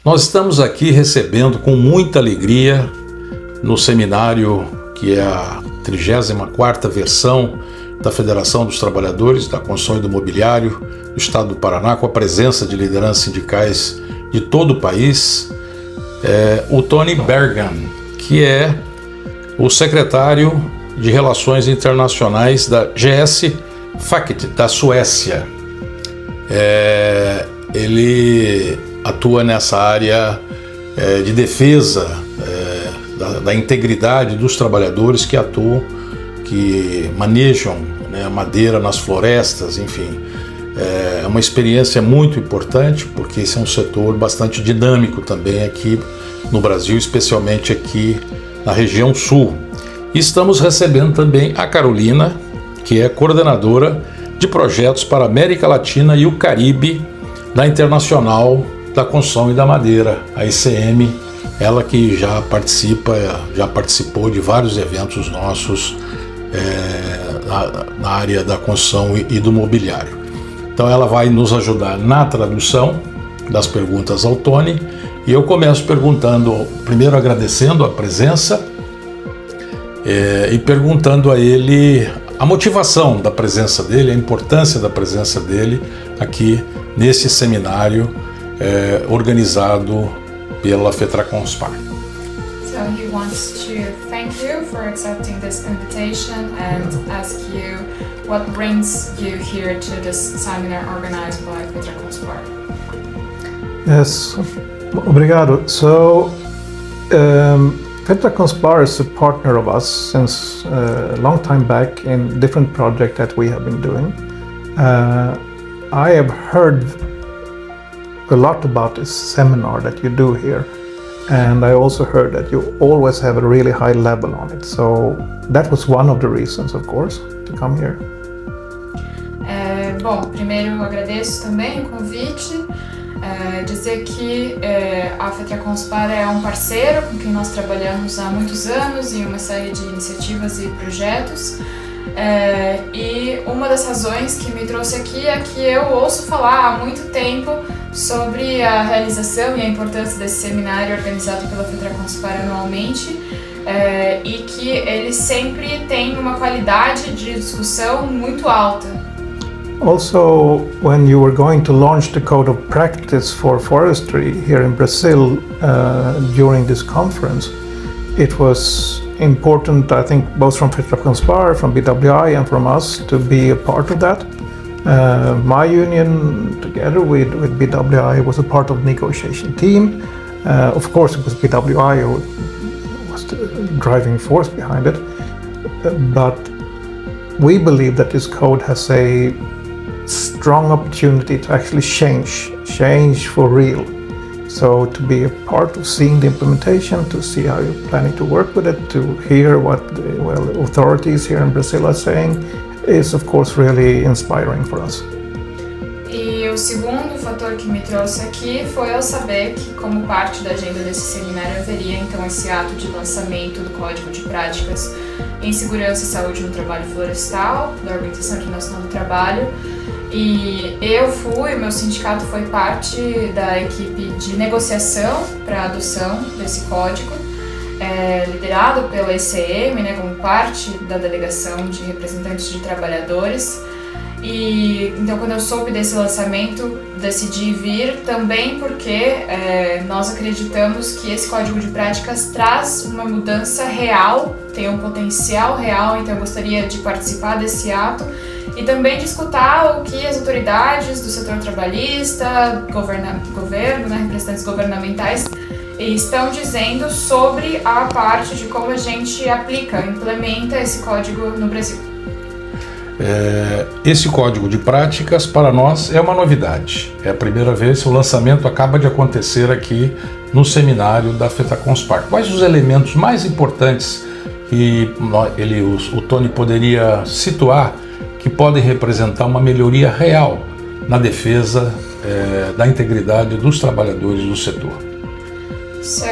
Nós estamos aqui recebendo com muita alegria no seminário que é a 34ª versão da Federação dos Trabalhadores da Construção e do Mobiliário do Estado do Paraná, com a presença de lideranças sindicais de todo o país, o Tony Bergan, que é o secretário de Relações Internacionais da GS Facket, da Suécia. Ele atua nessa área de defesa da integridade dos trabalhadores que atuam, que manejam, né, madeira nas florestas, enfim. É uma experiência muito importante, porque esse é um setor bastante dinâmico também aqui no Brasil, especialmente aqui na região sul. E estamos recebendo também a Carolina, que é coordenadora de projetos para a América Latina e o Caribe da Internacional da Construção e da Madeira, a ICM, ela que já participou de vários eventos nossos na área da construção e do mobiliário. Então ela vai nos ajudar na tradução das perguntas ao Tony, e eu começo perguntando, primeiro agradecendo a presença e perguntando a ele a motivação da presença dele, a importância da presença dele aqui nesse seminário organizado pela FETRACONSPAR. So he wants to thank you for accepting this invitation and ask you what brings you here to this seminar organized by FETRACONSPAR. Yes, obrigado. So, FETRACONSPAR is a partner of us since a long time back in different projects that we have been doing. I have heard a lot about this seminar that you do here, and I also heard that you always have a really high level on it. So that was one of the reasons, of course, to come here. Bom, primeiro eu agradeço também o convite. Dizer que a FETRACONSPAR é um parceiro com quem nós trabalhamos há muitos anos em uma série de iniciativas e projetos. E uma das razões que me trouxe aqui é que eu ouço falar há muito tempo sobre a realização e a importância desse seminário organizado pela FETRACONSPAR anualmente, e que ele sempre tem uma qualidade de discussão muito alta. Also, when you were going to launch the Code of Practice for Forestry here in Brazil during this conference, it was important, I think, both from FETRACONSPAR, from BWI and from us to be a part of that. My union, together with BWI, was a part of the negotiation team. Of course, it was BWI who was the driving force behind it. But we believe that this code has a strong opportunity to actually change for real. So to be a part of seeing the implementation, to see how you're planning to work with it, to hear what the authorities here in Brazil are saying, is of course really inspiring for us. E o segundo fator que me trouxe aqui foi eu saber que, como parte da agenda desse seminário, haveria então esse ato de lançamento do Código de Práticas em Segurança e Saúde no Trabalho Florestal, da Organização Internacional do Trabalho. E meu sindicato foi parte da equipe de negociação para a adoção desse código, liderado pela ICM, né, como parte da delegação de representantes de trabalhadores. E então, quando eu soube desse lançamento, decidi vir também porque nós acreditamos que esse código de práticas traz uma mudança real, tem um potencial real, então eu gostaria de participar desse ato e também de escutar o que as autoridades do setor trabalhista, governo, né, representantes governamentais estão dizendo sobre a parte de como a gente implementa esse código no Brasil. Esse código de práticas para nós é uma novidade. É a primeira vez, o lançamento acaba de acontecer aqui no seminário da FETRACONSPAR. Quais os elementos mais importantes que o Tony poderia situar que podem representar uma melhoria real na defesa da integridade dos trabalhadores do setor? So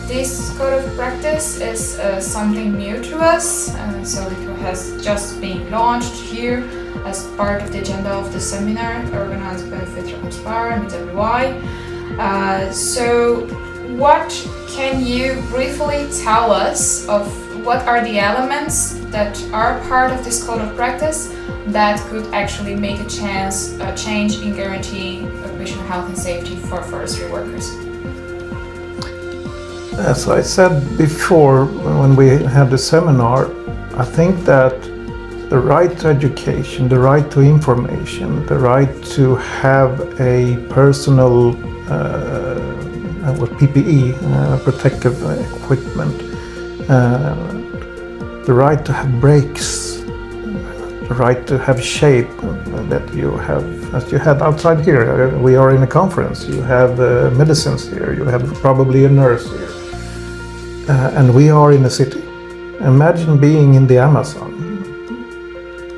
this code of practice is something new to us, so it has just been launched here as part of the agenda of the seminar organized by FETRACONSPAR and BWI. So what can you briefly tell us of what are the elements that are part of this code of practice that could actually make a change in guaranteeing occupational health and safety for forestry workers? As I said before, when we had the seminar, I think that the right to education, the right to information, the right to have a personal PPE, protective equipment, the right to have breaks, the right to have shape that you have, as you had outside here. We are in a conference, you have medicines here, you have probably a nurse here. And we are in a city. Imagine being in the Amazon,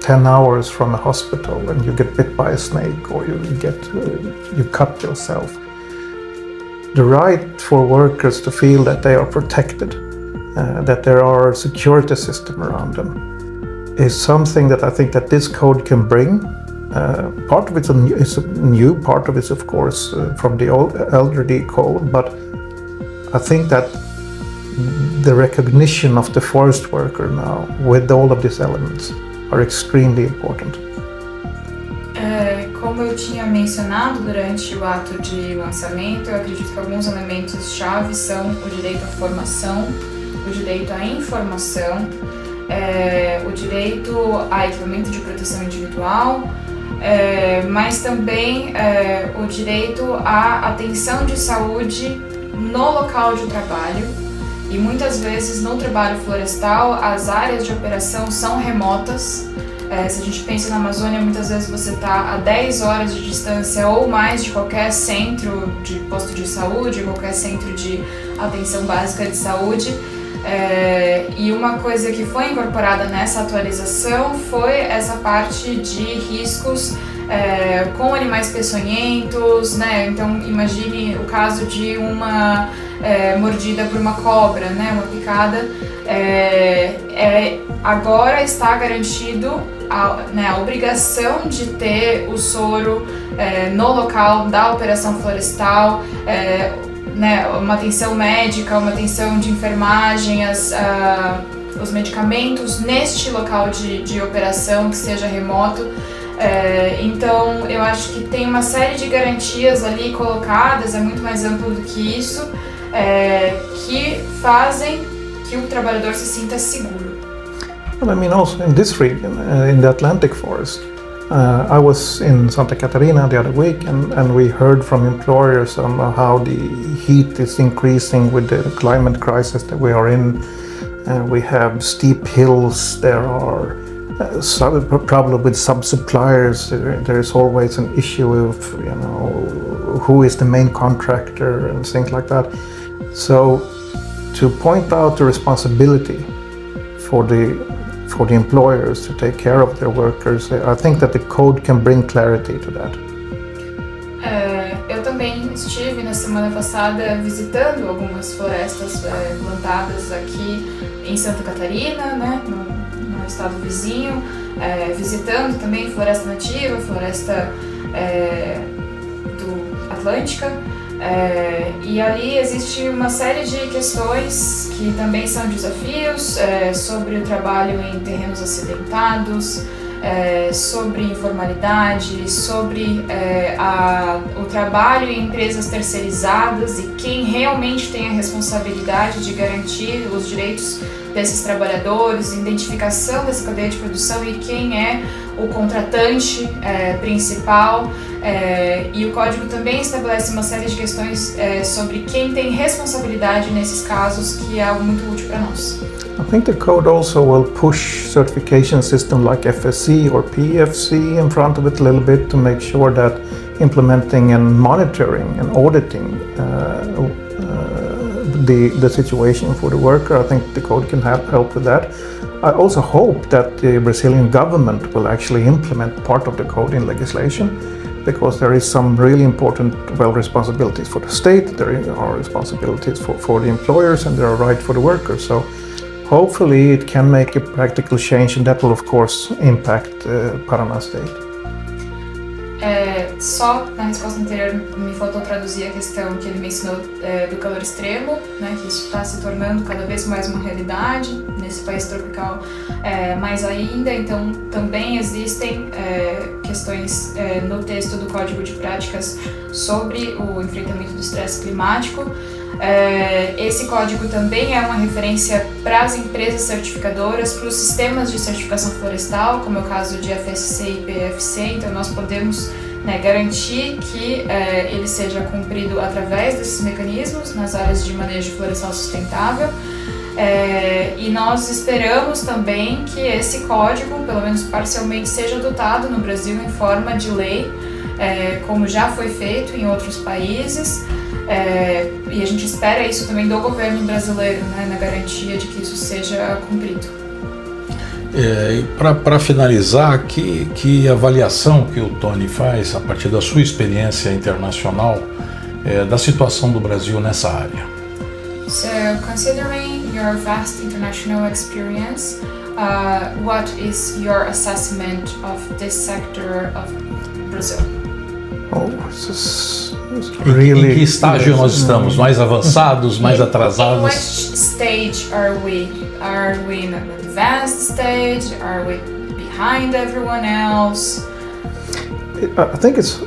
10 hours from a hospital, and you get bit by a snake, or you cut yourself. The right for workers to feel that they are protected, that there are a security system around them, is something that I think that this code can bring. Part of it's a new, part of it's of course from the old LRD code, but I think that the recognition of the forest worker now with all of these elements are extremely important. Como eu tinha mencionado durante o ato de lançamento, eu acredito que alguns elementos-chave são o direito à formação, o direito à informação, o direito a equipamento de proteção individual, mas também o direito à atenção de saúde no local de trabalho. E muitas vezes no trabalho florestal as áreas de operação são remotas. Se a gente pensa na Amazônia, muitas vezes você está a 10 horas de distância ou mais de qualquer centro de posto de saúde, qualquer centro de atenção básica de saúde. E uma coisa que foi incorporada nessa atualização foi essa parte de riscos com animais peçonhentos, né? Então imagine o caso de uma mordida por uma cobra, né? Uma picada. Agora está garantido a obrigação de ter o soro no local da operação florestal, né? Uma atenção médica, uma atenção de enfermagem, os medicamentos neste local de operação que seja remoto. Então eu acho que tem uma série de garantias ali colocadas, é muito mais amplo do que isso, que fazem que o trabalhador se sinta seguro. Well, I mean, also in this region, in the Atlantic forest, I was in Santa Catarina the other week, and we heard from employers on how the heat is increasing with the climate crisis that we are in. We have steep hills, there are problem with sub-suppliers, there is always an issue of, who is the main contractor and things like that. So to point out the responsibility for the employers to take care of their workers, I think that the code can bring clarity to that. Eu também estive na semana passada visitando algumas florestas plantadas aqui em Santa Catarina, né, no estado vizinho, visitando também floresta nativa, floresta do Atlântica. E ali existe uma série de questões que também são desafios sobre o trabalho em terrenos acidentados, sobre informalidade, sobre o trabalho em empresas terceirizadas e quem realmente tem a responsabilidade de garantir os direitos desses trabalhadores, identificação dessa cadeia de produção e quem é o contratante principal. E o código também estabelece uma série de questões sobre quem tem responsabilidade nesses casos, que é algo muito útil para nós. I think the code also will push certification system like FSC or PFC in front of it a little bit to make sure that implementing and monitoring and auditing the situation for the worker. I think the code can help with that. I also hope that the Brazilian government will actually implement part of the code in legislation, because there is some really important responsibilities for the state, there are responsibilities for the employers, and there are rights for the workers. So hopefully it can make a practical change, and that will of course impact Paraná state. só na resposta anterior me faltou traduzir a questão que ele mencionou do calor extremo, né, que isso está se tornando cada vez mais uma realidade nesse país tropical mais ainda. Então também existem questões no texto do Código de Práticas sobre o enfrentamento do estresse climático. Esse código também é uma referência para as empresas certificadoras, para os sistemas de certificação florestal, como é o caso de FSC e PEFC. Então nós podemos garantir que ele seja cumprido através desses mecanismos nas áreas de manejo florestal sustentável. E nós esperamos também que esse código, pelo menos parcialmente, seja adotado no Brasil em forma de lei, como já foi feito em outros países. E a gente espera isso também do governo brasileiro, né, na garantia de que isso seja cumprido. Para finalizar, que avaliação que o Tony faz, a partir da sua experiência internacional, da situação do Brasil nessa área? So, considering your vast international experience, what is your assessment of this sector of Brazil? Really, em que estágio nós estamos? Mais avançados, mais atrasados? In which stage are we? Are we in an advanced stage? Are we behind everyone else? I think it's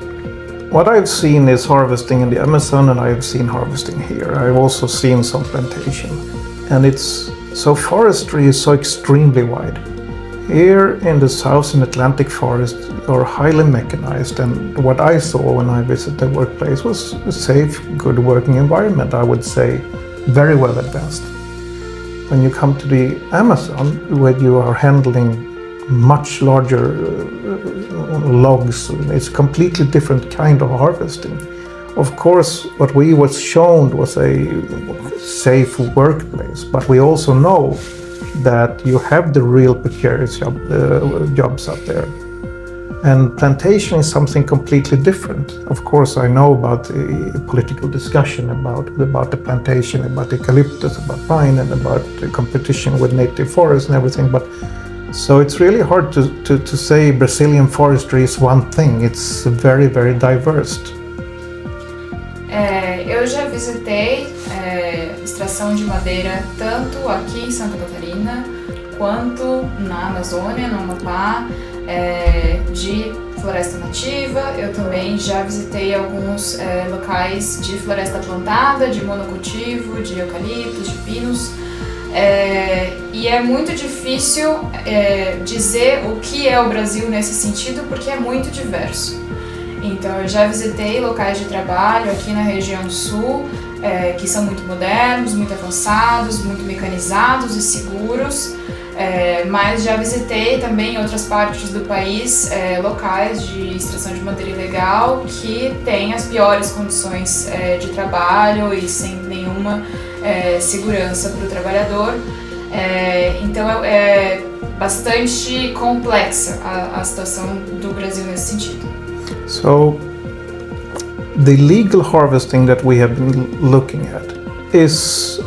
what I've seen is harvesting in the Amazon, and I've seen harvesting here. I've also seen some plantation, and it's so forestry is so extremely wide. Here in the southern Atlantic forest are highly mechanized, and what I saw when I visited the workplace was a safe, good working environment. I would say very well advanced. When you come to the Amazon, where you are handling much larger logs, it's a completely different kind of harvesting. Of course, what we was shown was a safe workplace, but we also know that you have the real precarious jobs up there. And plantation is something completely different. Of course, I know about the political discussion about the plantation, about eucalyptus, about pine, and about the competition with native forests and everything. But so it's really hard to say Brazilian forestry is one thing. It's very, very diverse. Eu já visitei extração de madeira tanto aqui em Santa Catarina quanto na Amazônia, no Amapá, de floresta nativa. Eu também já visitei alguns locais de floresta plantada, de monocultivo, de eucaliptos, de pinos. E é muito difícil dizer o que é o Brasil nesse sentido, porque é muito diverso. Então eu já visitei locais de trabalho aqui na região sul, que são muito modernos, muito avançados, muito mecanizados e seguros, mas já visitei também em outras partes do país locais de extração de madeira ilegal que têm as piores condições de trabalho e sem nenhuma segurança para o trabalhador. Então é bastante complexa a situação do Brasil nesse sentido. So, the legal harvesting that we have been looking at is,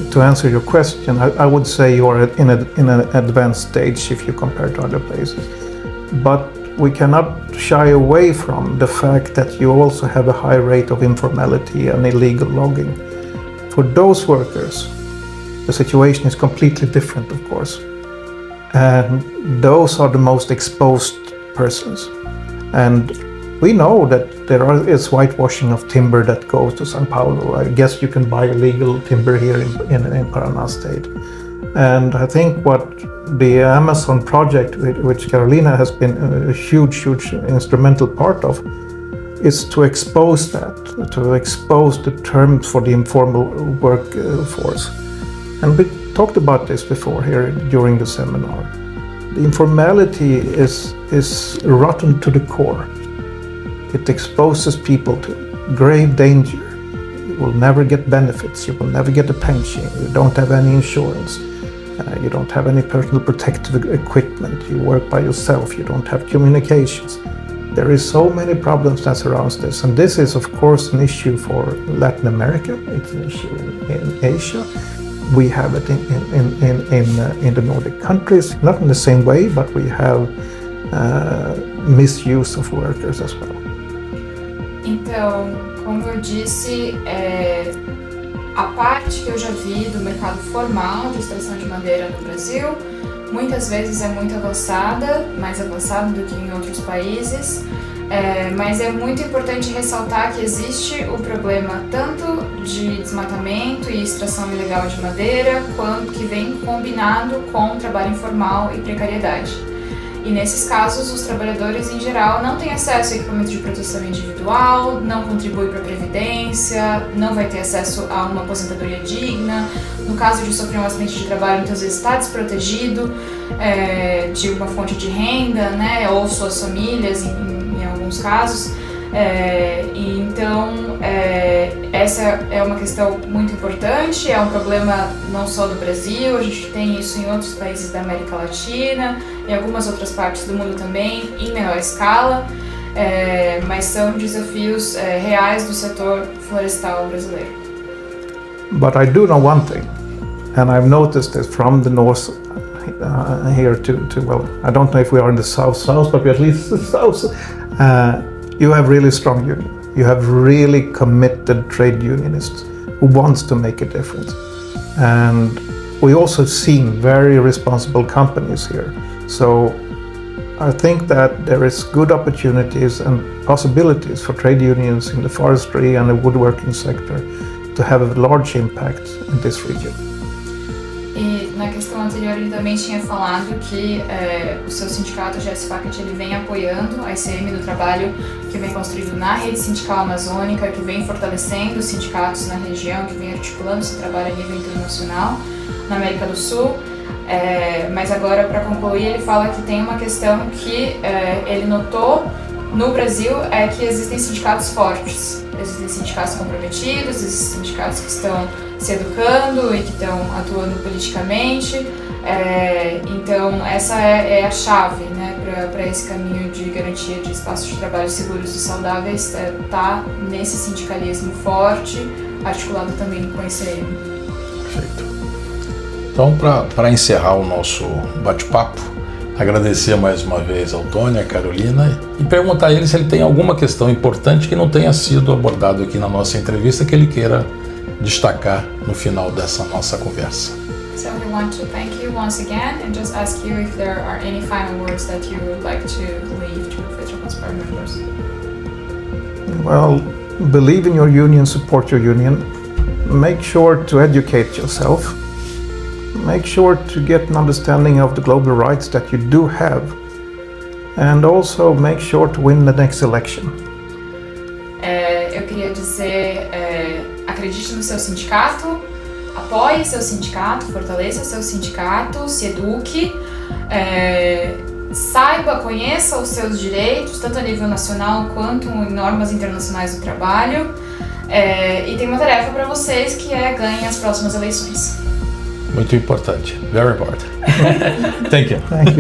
to answer your question, I would say you're in an advanced stage if you compare to other places. But we cannot shy away from the fact that you also have a high rate of informality and illegal logging. For those workers, the situation is completely different, of course. And those are the most exposed persons. And we know that there is whitewashing of timber that goes to São Paulo. I guess you can buy illegal timber here in Paraná state. And I think what the Amazon project, which Carolina has been a huge instrumental part of, is to expose that, to expose the terms for the informal workforce. And we talked about this before here during the seminar. The informality is rotten to the core. It exposes people to grave danger. You will never get benefits, you will never get a pension, you don't have any insurance, you don't have any personal protective equipment, you work by yourself, you don't have communications. There is so many problems that surround this, and this is of course an issue for Latin America, it's an issue in Asia. We have it in the Nordic countries, not in the same way, but we have misuse of workers as well. Então, como eu disse, a parte que eu já vi do mercado formal de extração de madeira no Brasil, muitas vezes é muito avançada, mais avançada do que em outros países, mas é muito importante ressaltar que existe o problema tanto de desmatamento e extração ilegal de madeira, quanto que vem combinado com trabalho informal e precariedade. E nesses casos, os trabalhadores em geral não têm acesso a equipamento de proteção individual, não contribuem para a previdência, não vai ter acesso a uma aposentadoria digna. No caso de sofrer um acidente de trabalho, muitas vezes está desprotegido de uma fonte de renda, né, ou suas famílias, em alguns casos. Então, essa é uma questão muito importante, é um problema não só do Brasil, a gente tem isso em outros países da América Latina, em algumas outras partes do mundo também, em menor escala, mas são desafios reais do setor florestal brasileiro. But I do know one thing, and I've noticed this from the north here to well, I don't know if we are in the south, but we're at least the south. You have really strong union. You have really committed trade unionists who wants to make a difference. And we also seen very responsible companies here. So I think that there is good opportunities and possibilities for trade unions in the forestry and the woodworking sector to have a large impact in this region. E na questão anterior ele também tinha falado que o seu sindicato, o GES-FACT, ele vem apoiando a ICM do trabalho que vem construído na rede sindical amazônica, que vem fortalecendo os sindicatos na região, que vem articulando esse trabalho a nível internacional na América do Sul. Mas agora, para concluir, ele fala que tem uma questão que ele notou no Brasil, é que existem sindicatos fortes, existem sindicatos comprometidos, existem sindicatos que estão se educando e que estão atuando politicamente. Então essa é a chave, né, para esse caminho de garantia de espaços de trabalho seguros e saudáveis, tá nesse sindicalismo forte, articulado também com a ICM. Perfeito. Então, para encerrar o nosso bate-papo, agradecer mais uma vez ao Tony, à Carolina, e perguntar a ele se ele tem alguma questão importante que não tenha sido abordado aqui na nossa entrevista que ele queira destacar no final dessa nossa conversa. So we want to thank you once again and just ask you if there are any final words that you would like to leave to FetraConspire members. Well, believe in your union, support your union. Make sure to educate yourself. Make sure to get an understanding of the global rights that you do have. And also make sure to win the next election. Eu queria dizer, acredite no seu sindicato, apoie seu sindicato, fortaleça seu sindicato, se eduque, saiba, conheça os seus direitos, tanto a nível nacional quanto em normas internacionais do trabalho, e tem uma tarefa para vocês que é ganhem as próximas eleições. Muito importante. Very important. Thank you. Thank you.